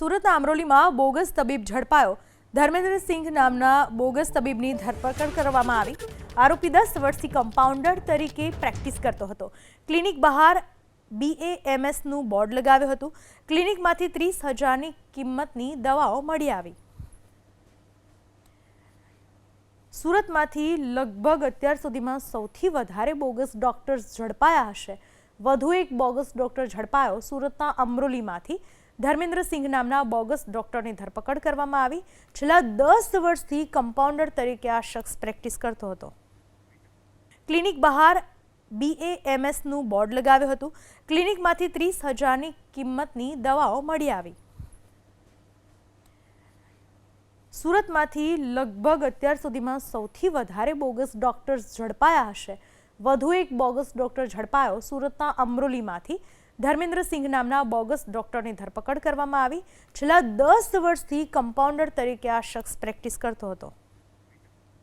સુરતના અમરોલીમાં બોગસ તબીબ ઝડપાયો। ધર્મેન્દ્રસિંહ નામના બોગસ તબીબની ધરપકડ કરવામાં આવી। આરોપી 10 વર્ષથી કમ્પાઉન્ડર તરીકે પ્રેક્ટિસ કરતો હતો। ક્લિનિક બહાર BAMSનું બોર્ડ લગાવ્યું હતું। ક્લિનિકમાંથી 30,000ની કિંમતની દવાઓ મળી આવી। સુરતમાંથી લગભગ અત્યાર સુધીમાં સૌથી વધારે બોગસ ડોક્ટર્સ ઝડપાયા હશે। વધુ એક બોગસ ડોક્ટર ઝડપાયો। સુરતના અમરોલીમાંથી ધર્મેન્દ્રસિંહ નામના બોગસ ડોક્ટરની ધરપકડ કરવામાં આવી। છેલ્લા 10 વર્ષથી કમ્પાઉન્ડર તરીકે આ શખ્સ પ્રેક્ટિસ કરતો હતો। ક્લિનિક બહાર BAMSનું બોર્ડ લગાવ્યું હતું। ક્લિનિકમાંથી 30,000ની કિંમતની દવાઓ મળી આવી। સુરતમાંથી લગભગ અત્યાર સુધીમાં સૌથી વધારે બોગસ ડોક્ટર્સ ઝડપાયા હશે। વધુ એક બોગસ ડોક્ટર ઝડપાયો। સુરતના અમરોલીમાંથી ધર્મેન્દ્રસિંહ નામના બોગસ ડોક્ટરની ધરપકડ કરવામાં આવી। છેલ્લા 10 વર્ષથી કમ્પાઉન્ડર તરીકે આ શખ્સ પ્રેક્ટિસ કરતો હતો।